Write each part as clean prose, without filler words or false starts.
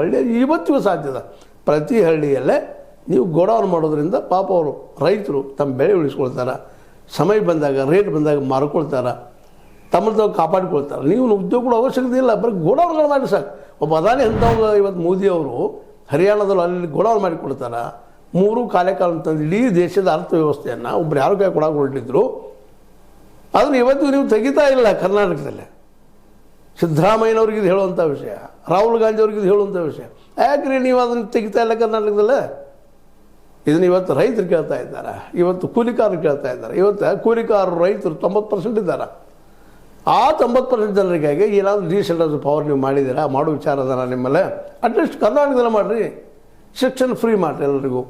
ಹಳ್ಳಿಯಲ್ಲಿ ಇವತ್ತಿಗೂ ಸಾಧ್ಯದ. ಪ್ರತಿ ಹಳ್ಳಿಯಲ್ಲೇ ನೀವು ಗೋಡೌನ್ ಮಾಡೋದ್ರಿಂದ ಪಾಪ ಅವರು ರೈತರು ತಮ್ಮ ಬೆಳೆ ಉಳಿಸ್ಕೊಳ್ತಾರೆ, ಸಮಯ ಬಂದಾಗ ರೇಟ್ ಬಂದಾಗ ಮಾರ್ಕೊಳ್ತಾರೆ, ತಮ್ಮದು ಕಾಪಾಡಿಕೊಳ್ತಾರೆ. ನೀವು ಉದ್ಯೋಗಗಳು ಅವಶ್ಯಕತೆ ಇಲ್ಲ, ಬರೀ ಗೋಡೌನ್ಗಳು ಮಾಡಿ ಸಾಕು. ಒಬ್ಬ ಅದಾನಿ ಅಂಥವ್ರು ಇವತ್ತು ಮೋದಿಯವರು ಹರಿಯಾಣದಲ್ಲಿ ಅಲ್ಲಿ ಗೋಡೌನ್ ಮಾಡಿಕೊಡ್ತಾರೆ. 3 ಕಾಲೇಕಾಲ ಅಂತಂದು ಇಡೀ ದೇಶದ ಅರ್ಥವ್ಯವಸ್ಥೆಯನ್ನು ಒಬ್ಬರು ಯಾರು ಕೈ ಕೊಡೋಕೆ ಹೊರಟಿದ್ರು. ಅದನ್ನು ಇವತ್ತು ನೀವು ತೆಗಿತಾ ಇಲ್ಲ ಕರ್ನಾಟಕದಲ್ಲಿ. ಸಿದ್ದರಾಮಯ್ಯನವ್ರಿಗೆ ಇದು ಹೇಳುವಂಥ ವಿಷಯ, ರಾಹುಲ್ ಗಾಂಧಿ ಅವ್ರಿಗೆ ಇದು ಹೇಳುವಂಥ ವಿಷಯ. ಯಾಕ್ರಿ ನೀವು ಅದನ್ನು ತೆಗಿತಾ ಇಲ್ಲ ಕರ್ನಾಟಕದಲ್ಲೇ? ಇದನ್ನು ಇವತ್ತು ರೈತರು ಕೇಳ್ತಾ ಇದ್ದಾರೆ, ಇವತ್ತು ಕೂಲಿಕಾರರು ಕೇಳ್ತಾ ಇದ್ದಾರೆ. ಇವತ್ತು ಕೂಲಿಕಾರರು ರೈತರು 90% ಇದ್ದಾರೆ. ಆ 90% ಜನರಿಗಾಗಿ ಏನಾದರೂ ಡಿಸೆಂಟ್ರಲೈಸ್ಡ್ ಪವರ್ ನೀವು ಮಾಡಿದ್ದೀರಾ? ಮಾಡೋ ವಿಚಾರ ಅದನ್ನು ನಿಮ್ಮಲ್ಲೇ. ಅಟ್ಲೀಸ್ಟ್ ಕರ್ನಾಟಕದಲ್ಲಿ ಮಾಡಿರಿ, ಶಿಕ್ಷಣ ಫ್ರೀ ಮಾಡಿರಿ ಎಲ್ಲರಿಗೂ.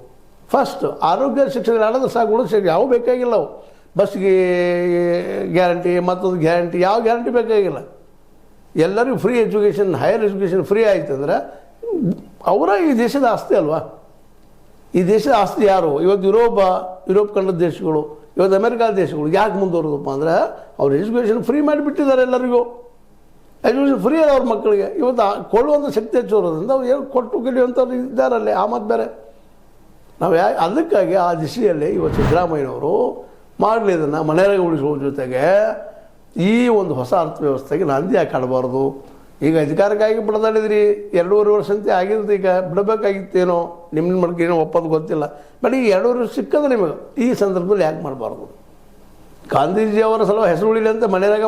ಫಸ್ಟ್ ಆರೋಗ್ಯ ಶಿಕ್ಷಣ ಆಡೋದು ಸಾಕು, ಯಾವ ಬೇಕಾಗಿಲ್ಲ. ಅವು ಬಸ್ಗೆ ಗ್ಯಾರಂಟಿ, ಮತ್ತೊಂದು ಗ್ಯಾರಂಟಿ, ಯಾವ ಗ್ಯಾರಂಟಿ ಬೇಕಾಗಿಲ್ಲ. ಎಲ್ಲರಿಗೂ free education, higher education free ಆಯ್ತು ಅಂದರೆ ಅವರ ಈ ದೇಶದ ಆಸ್ತಿ ಅಲ್ವಾ? ಈ ದೇಶದ ಆಸ್ತಿ ಯಾರು? ಇವತ್ತು ಯುರೋಪ್ ಖಂಡದ ದೇಶಗಳು, ಇವತ್ತು ಅಮೆರಿಕಾದ ದೇಶಗಳು ಯಾಕೆ ಮುಂದುವರೆದಪ್ಪ ಅಂದರೆ ಅವ್ರು ಎಜುಕೇಷನ್ ಫ್ರೀ ಮಾಡಿಬಿಟ್ಟಿದ್ದಾರೆ. ಎಲ್ಲರಿಗೂ ಎಜುಕೇಷನ್ ಫ್ರೀ ಅದ ಅವ್ರ ಮಕ್ಕಳಿಗೆ. ಇವತ್ತು ಕೊಳ್ಳುವಂಥ ಶಕ್ತಿ ಹೆಚ್ಚೋರೋದ್ರಿಂದ ಅವ್ರು ಏನು ಕೊಟ್ಟು ಕಲಿಯುವಂಥವ್ರು ಇದ್ದಾರಲ್ಲೇ. ಆ ಮತ್ತು ಬೇರೆ ನಾವು ಅದಕ್ಕಾಗಿ ಆ ದಿಶೆಯಲ್ಲಿ ಇವತ್ತು ಸಿದ್ದರಾಮಯ್ಯನವರು ಮಾಡಲಿ ಇದನ್ನು ಮನೆಯಾಗ ಉಳಿಸುವ ಜೊತೆಗೆ ಈ ಒಂದು ಹೊಸ ಅರ್ಥವ್ಯವಸ್ಥೆಗೆ ನಾಂದಿ ಯಾಕೆ ಆಡಬಾರ್ದು? ಈಗ ಅಧಿಕಾರಕ್ಕಾಗಿ ಬಿಡದಾಡಿದ್ರಿ, 2.5 ವರ್ಷ ಅಂತ ಆಗಿದ್ದು. ಈಗ ಬಿಡಬೇಕಾಗಿತ್ತೇನೋ, ನಿಮ್ಮ ಮಡ್ಗೆ ಏನೋ ಒಪ್ಪೋದು ಗೊತ್ತಿಲ್ಲ. ಬಟ್ ಈ 2.5 ವರ್ಷ ಸಿಕ್ಕದ ನಿಮಗೆ, ಈ ಸಂದರ್ಭದಲ್ಲಿ ಯಾಕೆ ಮಾಡಬಾರ್ದು? ಗಾಂಧೀಜಿಯವರ ಸಲುವಾಗಿ ಹೆಸರು ಉಳಿಲಿ ಅಂತ ಮನೆಯಾಗ